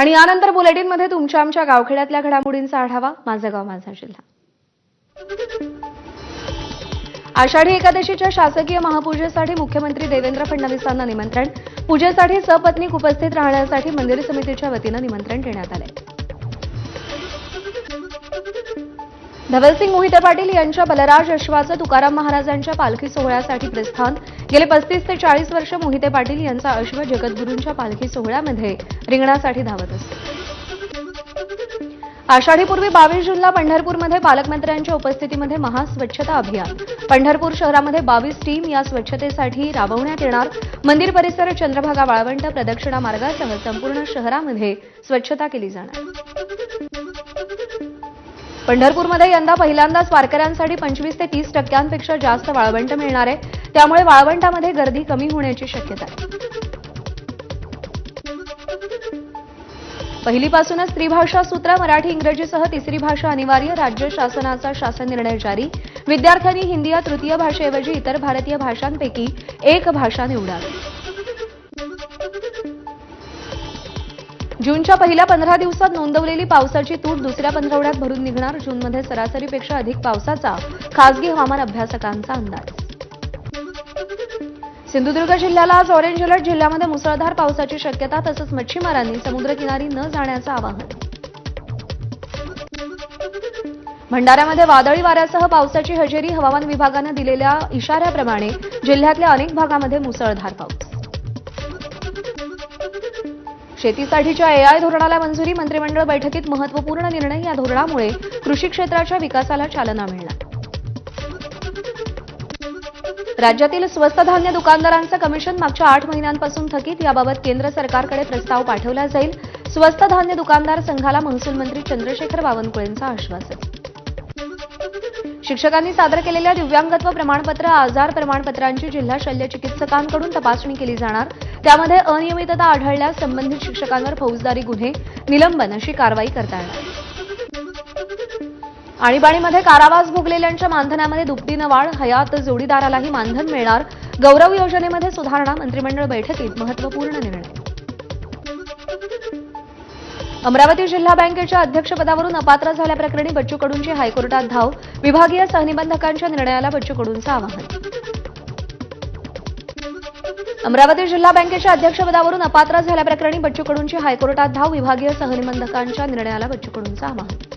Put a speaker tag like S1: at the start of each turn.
S1: आणि यानंतर बुलेटिनमध्ये तुमच्या आमच्या गावखेड्यातल्या घडामोडींचा आढावा. माझं गाव माझा जिल्हा. आषाढी एकादशीच्या शासकीय महापूजेसाठी मुख्यमंत्री देवेंद्र फडणवीसांना निमंत्रण. पूजेसाठी सपत्नीक उपस्थित राहण्यासाठी मंदिर समितीच्या वतीनं निमंत्रण देण्यात आले. धवलसिंग मोहिते पाटील यांच्या बलराज अश्वाचं तुकाराम महाराजांच्या पालखी सोहळ्यासाठी प्रस्थान. गेले 35 ते 40 वर्ष मोहिते पाटील यांचा अश्व जगद्गुरूंच्या पालखी सोहळ्यामध्ये रिंगणासाठी धावत असतो. आषाढीपूर्वी 22 जूनला पंढरपूरमध्ये पालकमंत्र्यांच्या उपस्थितीमध्ये महास्वच्छता अभियान. पंढरपूर शहरामध्ये 22 टीम या स्वच्छतेसाठी राबवण्यात येणार. मंदिर परिसर, चंद्रभागा वाळवंट, प्रदक्षिणा मार्गासह संपूर्ण शहरामध्ये स्वच्छता केली जाणार. पंढरपूरमध्ये यंदा पहिल्यांदाच वारकऱ्यांसाठी 25 ते 30% जास्त वाळवंट मिळणार आहे. त्यामुळे वाळवंटामध्ये गर्दी कमी होण्याची शक्यता आहे. पहिलीपासूनच त्रिभाषा सूत्र, मराठी इंग्रजीसह तिसरी भाषा अनिवार्य. राज्य शासनाचा शासन निर्णय जारी. विद्यार्थ्यांनी हिंदी या तृतीय भाषेऐवजी इतर भारतीय भाषांपैकी एक भाषा निवडावी. जूनच्या पहिल्या 15 दिवसात नोंदवलेली पावसाची तूट दुसऱ्या पंधरवड्यात भरून निघणार. जूनमध्ये सरासरीपेक्षा अधिक पावसाचा खासगी हवामान अभ्यासकांचा अंदाज. सिंधुदुर्ग जिल्ह्याला आज ऑरेंज अलर्ट. जिल्ह्यामध्ये मुसळधार पावसाची शक्यता. तसंच मच्छीमारांनी समुद्रकिनारी न जाण्याचं आवाहन. भंडाऱ्यामध्ये वादळी वाऱ्यासह पावसाची हजेरी. हवामान विभागानं दिलेल्या इशाऱ्याप्रमाणे जिल्ह्यातल्या अनेक भागामध्ये मुसळधार पाऊस. शेतीसाठीच्या एआय धोरणाला मंजुरी. मंत्रिमंडळ बैठकीत महत्त्वपूर्ण निर्णय. या धोरणामुळे कृषी क्षेत्राच्या विकासाला चालना मिळणार. राज्यातील स्वस्त धान्य दुकानदारांचं कमिशन मागच्या 8 महिन्यांपासून थकीत. याबाबत केंद्र सरकारकडे प्रस्ताव पाठवला जाईल. स्वस्त धान्य दुकानदार संघाला महसूल मंत्री चंद्रशेखर बावनकुळेंचं आश्वासन. शिक्षकांनी सादर केलेल्या दिव्यांगत्व प्रमाणपत्र, आजार प्रमाणपत्रांची जिल्हा शल्य चिकित्सकांकडून तपासणी केली जाणार. त्यामध्ये अनियमितता आढळल्यास संबंधित शिक्षकांवर फौजदारी गुन्हे, निलंबन अशी कारवाई करता येणार. आणीबाणीमध्ये कारावास भोगलेल्यांच्या मानधनामध्ये दुपटीनं वाढ. हयात जोडीदारालाही मानधन मिळणार. गौरव योजनेमध्ये सुधारणा. मंत्रिमंडळ बैठकीत महत्त्वपूर्ण निर्णय. अमरावती जिल्हा बँकेच्या अध्यक्षपदावरून अपात्र झाल्याप्रकरणी बच्चू कडूंची हायकोर्टात धाव. विभागीय सहनिबंधकांच्या निर्णयाला बच्चू कडूंचं आवाहन. अमरावती जिल्हा बँकेच्या अध्यक्षपदावरून अपात्र झाल्याप्रकरणी बच्चू कडूंची हायकोर्टात धाव. विभागीय सहनिबंधकांच्या निर्णयाला बच्चू कडूंचं आवाहन.